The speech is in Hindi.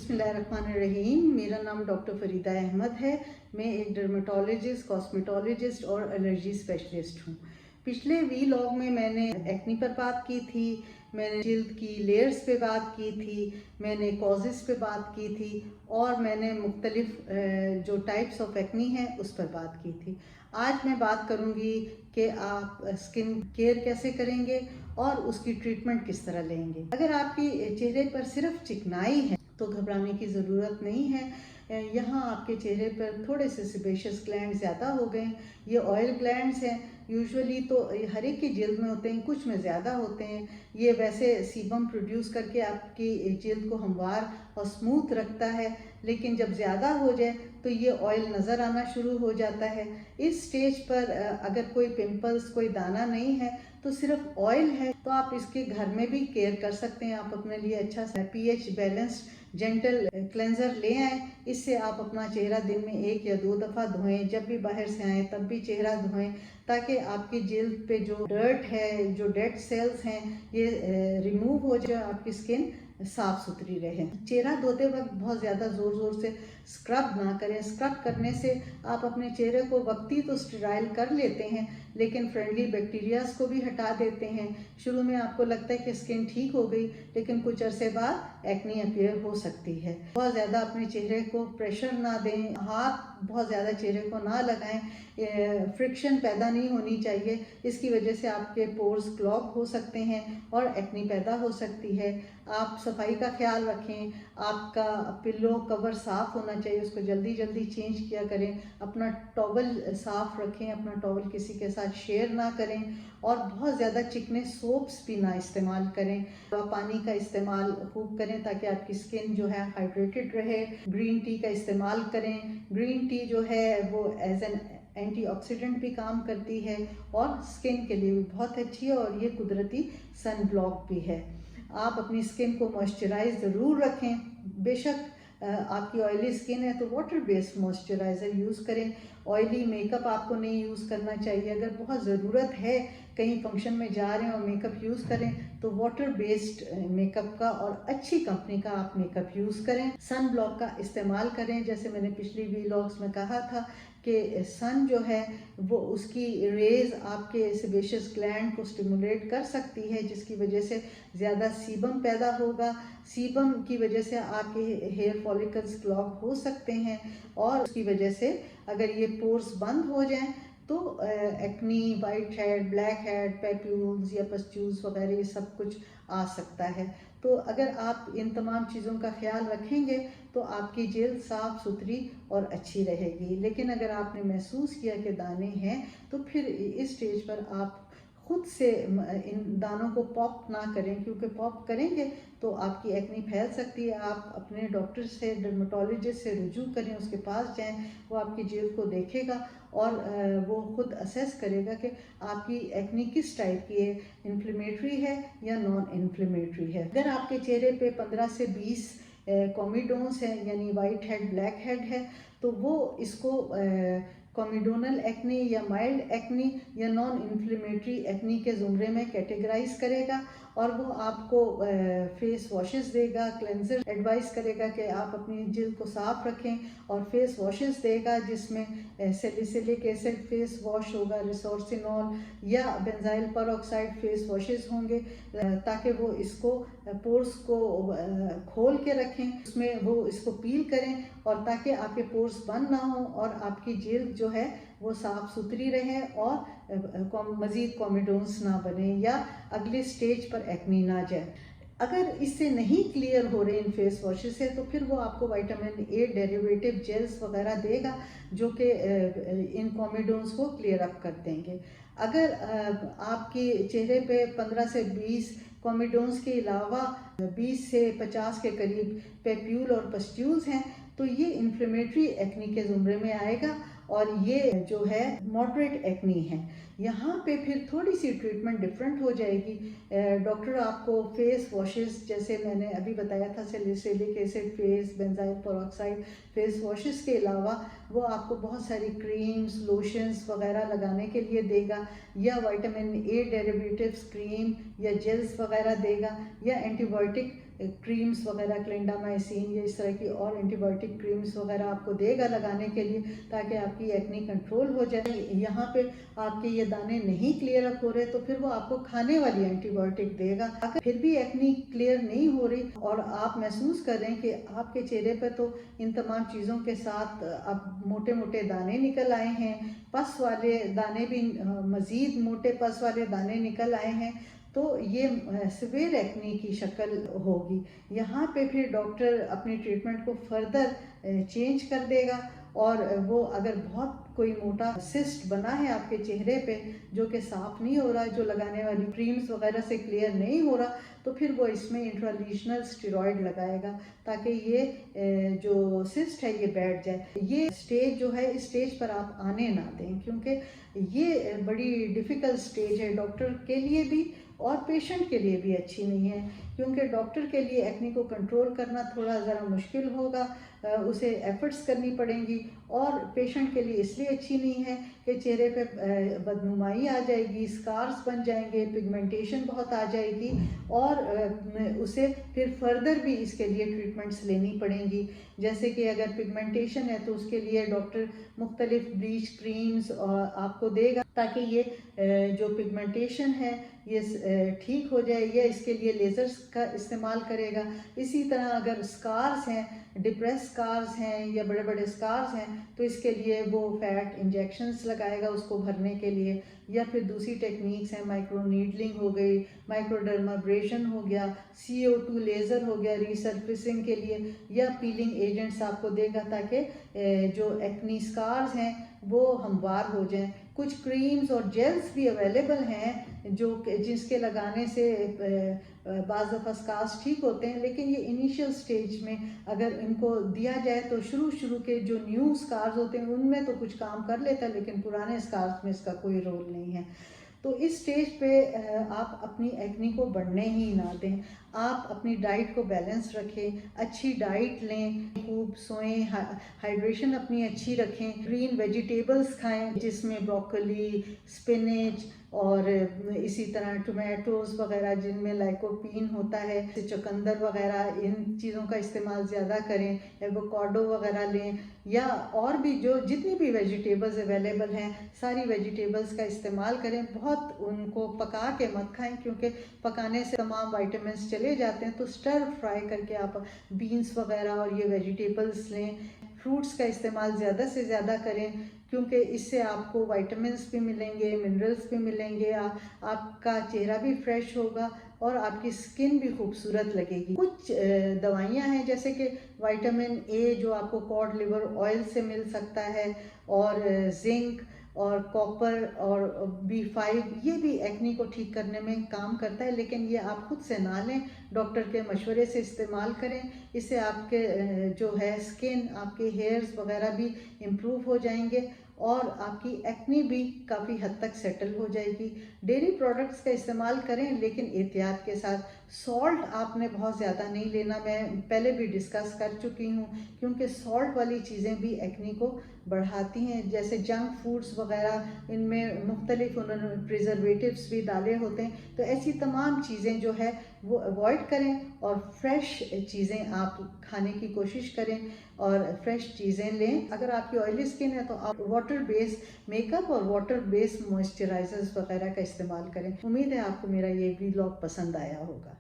बिस्मिल्लाहिर्रहमानिर्रहीम। मेरा नाम डॉक्टर फरीदा अहमद है। मैं एक डर्मेटोलॉजिस्ट, कॉस्मेटोलॉजिस्ट और एलर्जी स्पेशलिस्ट हूँ। पिछले वीलॉग में मैंने एक्नी पर बात की थी, मैंने जिल्द की लेयर्स पे बात की थी, मैंने कॉजेस पे बात की थी और मैंने मुख्तलिफ जो टाइप्स ऑफ एक्नी हैं उस पर बात की थी। आज मैं बात करूँगी कि आप स्किन केयर कैसे करेंगे और उसकी ट्रीटमेंट किस तरह लेंगे। अगर आपकी चेहरे पर सिर्फ चिकनाई है तो घबराने की ज़रूरत नहीं है। यहाँ आपके चेहरे पर थोड़े से सेबेशियस ग्लैंड ज़्यादा हो गए, ये ऑयल ग्लैंड्स हैं। यूजुअली तो हर एक की जिल्द में होते हैं, कुछ में ज़्यादा होते हैं। ये वैसे सीबम प्रोड्यूस करके आपकी जिल्द को हमवार और स्मूथ रखता है, लेकिन जब ज़्यादा हो जाए तो ये ऑयल नज़र आना शुरू हो जाता है। इस स्टेज पर अगर कोई पिंपल्स, कोई दाना नहीं है तो सिर्फ ऑयल है, तो आप इसके घर में भी केयर कर सकते हैं। आप अपने लिए अच्छा सा पीएच बैलेंस्ड जेंटल क्लेंजर ले आएँ। इससे आप अपना चेहरा दिन में 1 या 2 दफ़ा धोएं। जब भी बाहर से आएँ तब भी चेहरा धोएं, ताकि आपकी जिल्द पे जो डर्ट है, जो डेड सेल्स हैं, ये रिमूव हो जाए, आपकी स्किन साफ़ सुथरी रहे। चेहरा धोते वक्त बहुत ज़्यादा ज़ोर से स्क्रब ना करें। स्क्रब करने से आप अपने चेहरे को वक्ती तो स्टेराइल कर लेते हैं, लेकिन फ्रेंडली बैक्टीरियाज को भी हटा देते हैं। शुरू में आपको लगता है कि स्किन ठीक हो गई, लेकिन कुछ अरसे बाद एक्नी अपीयर हो सकती है। बहुत ज़्यादा अपने चेहरे को प्रेशर ना दें, हाथ बहुत ज़्यादा चेहरे को ना लगाएं, फ्रिक्शन पैदा नहीं होनी चाहिए। इसकी वजह से आपके पोर्स क्लॉग हो सकते हैं और एक्नी पैदा हो सकती है। आप सफाई का ख्याल रखें। आपका पिल्लो कवर साफ़ होना चाहिए, उसको जल्दी जल्दी चेंज किया करें। अपना टॉवल साफ़ रखें, अपना टॉवल किसी के साथ शेयर ना करें और बहुत ज़्यादा चिकने सोप्स भी ना इस्तेमाल करें। पानी का इस्तेमाल खूब करें ताकि आपकी स्किन जो है हाइड्रेटेड रहे। ग्रीन टी का इस्तेमाल करें। ग्रीन टी जो है वो एज एन एंटीऑक्सीडेंट भी काम करती है और स्किन के लिए भी बहुत अच्छी है, और ये कुदरती सन ब्लॉक भी है। आप अपनी स्किन को मॉइस्चराइज ज़रूर रखें। बेशक आपकी ऑयली स्किन है तो वाटर बेस्ड मॉइस्चराइज़र यूज़ करें। ऑयली मेकअप आपको नहीं यूज़ करना चाहिए। अगर बहुत ज़रूरत है, कहीं फंक्शन में जा रहे हैं और मेकअप यूज़ करें, तो वाटर बेस्ड मेकअप का और अच्छी कंपनी का आप मेकअप यूज़ करें। सन ब्लॉक का इस्तेमाल करें। जैसे मैंने पिछली वीलॉग्स में कहा था कि सन जो है वो उसकी रेज़ आपके सेबेशियस ग्लैंड को स्टिमुलेट कर सकती है, जिसकी वजह से ज़्यादा सीबम पैदा होगा। सीबम की वजह से आपके हेयर फॉलिकल्स क्लॉग हो सकते हैं और उसकी वजह से अगर ये पोर्स बंद हो जाएं तो acne, white head, black head, papules या पस्ट्यूल्स वगैरह ये सब कुछ आ सकता है। तो अगर आप इन तमाम चीज़ों का ख्याल रखेंगे तो आपकी जिल्द साफ़ सुथरी और अच्छी रहेगी। लेकिन अगर आपने महसूस किया कि दाने हैं तो फिर इस स्टेज पर आप खुद से इन दानों को पॉप ना करें, क्योंकि पॉप करेंगे तो आपकी एक्नी फैल सकती है। आप अपने डॉक्टर से, डर्मेटोलॉजिस्ट से रुजू करें, उसके पास जाएं। वो आपकी जिल्द को देखेगा और वो खुद असेस करेगा कि आपकी एक्नी किस टाइप की है, इन्फ्लेमेटरी है या नॉन इन्फ्लेमेटरी है। अगर आपके चेहरे पे 15 से 20 कॉमिडोन्स हैं, यानी वाइट हेड, ब्लैक हेड है, तो वो इसको कॉमिडोनल एक्नी या माइल्ड एक्नी या नॉन इन्फ्लेमेटरी एक्नी के ज़ुमरे में कैटेगराइज करेगा और वो आपको फेस वॉशेस देगा, क्लेंजर एडवाइस करेगा कि आप अपनी जिल्द को साफ़ रखें, और फेस वॉशेस देगा जिसमें सैलिसिलिक एसिड फेस वॉश होगा, रिसोर्सिनॉल या बेंजाइल परऑक्साइड फेस वॉशेस होंगे, ताकि वो इसको पोर्स को खोल के रखें, उसमें वो इसको पील करें, और ताकि आपके पोर्स बंद ना हो और आपकी जिल्द जो है वो साफ़ सुथरी रहे और मज़ीद कॉमिडोन्स ना बने या अगले स्टेज पर एक्नी ना जाए। अगर इससे नहीं क्लियर हो रहे इन फेस वॉशेस से, तो फिर वो आपको विटामिन ए डेरिवेटिव जेल्स वगैरह देगा जो कि इन कॉमिडोन्स को क्लियर अप कर देंगे। अगर आपके चेहरे पे 15 से 20 कॉमिडोन्स के अलावा 20 से 50 के करीब पैप्यूल और पस्ट्यूल्स हैं, तो ये इन्फ्लेमेटरी एक्नी के ज़ुमरे में आएगा और ये जो है मॉडरेट एक्नी है। यहाँ पे फिर थोड़ी सी ट्रीटमेंट डिफरेंट हो जाएगी। डॉक्टर आपको फेस वॉशेस, जैसे मैंने अभी बताया था, salicylic acid face, benzyl peroxide face washes के अलावा वो आपको बहुत सारी क्रीम्स, लोशंस वगैरह लगाने के लिए देगा, या विटामिन ए डेरिवेटिव्स क्रीम या जेल्स वगैरह देगा, या एंटीबायोटिक क्रीम्स वगैरह, क्लिंडामाइसिन या इस तरह की और एंटीबायोटिक क्रीम्स वगैरह आपको देगा लगाने के लिए, ताकि आपकी एक्नी कंट्रोल हो जाए। यहाँ पे आपके ये दाने नहीं क्लियर अप हो रहे तो फिर वो आपको खाने वाली एंटीबायोटिक देगा। अगर फिर भी एक्नी क्लियर नहीं हो रही और आप महसूस कर रहे हैं कि आपके चेहरे पर तो इन तमाम चीज़ों के साथ अब मोटे मोटे दाने निकल आए हैं, पस वाले दाने भी, मज़ीद मोटे पस वाले दाने निकल आए हैं, तो ये सिवियर एक्नी की शक्ल होगी। यहाँ पे फिर डॉक्टर अपनी ट्रीटमेंट को फर्दर चेंज कर देगा और वो अगर बहुत कोई मोटा सिस्ट बना है आपके चेहरे पे जो कि साफ नहीं हो रहा, जो लगाने वाली क्रीम्स वगैरह से क्लियर नहीं हो रहा, तो फिर वो इसमें इंट्रालीशनल स्टेरॉइड लगाएगा ताकि ये जो सिस्ट है ये बैठ जाए। ये स्टेज जो है, इस स्टेज पर आप आने ना दें, क्योंकि ये बड़ी डिफ़िकल्ट स्टेज है डॉक्टर के लिए भी और पेशेंट के लिए भी अच्छी नहीं है, क्योंकि डॉक्टर के लिए एक्नी को कंट्रोल करना थोड़ा ज़रा मुश्किल होगा, उसे एफर्ट्स करनी पड़ेंगी, और पेशेंट के लिए इसलिए अच्छी नहीं है कि चेहरे पे बदनुमाई आ जाएगी, स्कार्स बन जाएंगे, पिगमेंटेशन बहुत आ जाएगी और उसे फिर फर्दर भी इसके लिए ट्रीटमेंट्स लेनी पड़ेंगी। जैसे कि अगर पिगमेंटेशन है तो उसके लिए डॉक्टर मुख्तलिफ ब्लीच क्रीम्स आपको देगा ताकि ये जो पिगमेंटेशन है ये ठीक हो जाए, या इसके लिए लेज़र्स का इस्तेमाल करेगा। इसी तरह अगर स्कार्स हैं, डिप्रेस स्कार्स हैं या बड़े बड़े स्कार्स हैं, तो इसके लिए वो फैट इंजेक्शंस लगाएगा उसको भरने के लिए, या फिर दूसरी टेक्निक्स हैं, माइक्रो नीडलिंग हो गई, माइक्रोडर्माब्रेशन हो गया, CO2 लेज़र हो गया रीसर्फिसिंग के लिए, या पीलिंग एजेंट्स आपको देगा ताकि जो एक्नी स्कार्स हैं वो हमवार हो जाएं। कुछ क्रीम्स और जेल्स भी अवेलेबल हैं जो जिसके लगाने से बाज़ दफ़ा स्कार्स ठीक होते हैं, लेकिन ये इनिशियल स्टेज में अगर इनको दिया जाए तो शुरू के जो न्यू स्कार्स होते हैं उनमें तो कुछ काम कर लेता है, लेकिन पुराने स्कार्स में इसका कोई रोल नहीं है। तो इस स्टेज पे आप अपनी एक्नी को बढ़ने ही ना दें। आप अपनी डाइट को बैलेंस रखें, अच्छी डाइट लें, खूब सोएं, हाइड्रेशन अपनी अच्छी रखें, ग्रीन वेजिटेबल्स खाएं जिसमें ब्रोकली, स्पिनच और इसी तरह टोमेटोज़ वगैरह जिनमें लाइकोपीन होता है, चुकंदर वगैरह, इन चीज़ों का इस्तेमाल ज़्यादा करें, एवोकाडो वगैरह लें, या और भी जो जितनी भी वेजिटेबल्स अवेलेबल हैं सारी वेजिटेबल्स का इस्तेमाल करें। बहुत उनको पका के मत खाएं, क्योंकि पकाने से तमाम विटामिन्स चले जाते हैं। तो स्टर फ्राई करके आप बीन्स वगैरह और ये वेजिटेबल्स लें। फ्रूट्स का इस्तेमाल ज़्यादा से ज़्यादा करें, क्योंकि इससे आपको विटामिन्स भी मिलेंगे, मिनरल्स भी मिलेंगे, आपका चेहरा भी फ्रेश होगा और आपकी स्किन भी खूबसूरत लगेगी। कुछ दवाइयाँ हैं जैसे कि विटामिन ए जो आपको कॉड लिवर ऑयल से मिल सकता है, और जिंक और कॉपर और B5, ये भी एक्नी को ठीक करने में काम करता है, लेकिन ये आप खुद से ना लें, डॉक्टर के मशवरे से इस्तेमाल करें। इससे आपके जो है स्किन, आपके हेयर्स वगैरह भी इम्प्रूव हो जाएंगे और आपकी एक्नी भी काफ़ी हद तक सेटल हो जाएगी। डेयरी प्रोडक्ट्स का इस्तेमाल करें, लेकिन एहतियात के साथ। सॉल्ट आपने बहुत ज़्यादा नहीं लेना, मैं पहले भी डिस्कस कर चुकी हूँ, क्योंकि सॉल्ट वाली चीज़ें भी एक्नी को बढ़ाती हैं। जैसे जंक फूड्स वगैरह, इनमें मुख्तलिफ उन्होंने प्रिजर्वेटिव्स भी डाले होते हैं, तो ऐसी तमाम चीज़ें जो है वो अवॉइड करें और फ्रेश चीज़ें आप खाने की कोशिश करें और फ्रेश चीज़ें लें। अगर आपकी ऑयली स्किन है तो आप वाटर बेस्ड मेकअप और वाटर बेस्ड मॉइस्चराइजर्स वगैरह का इस्तेमाल करें। उम्मीद है आपको मेरा ये व्लॉग पसंद आया होगा।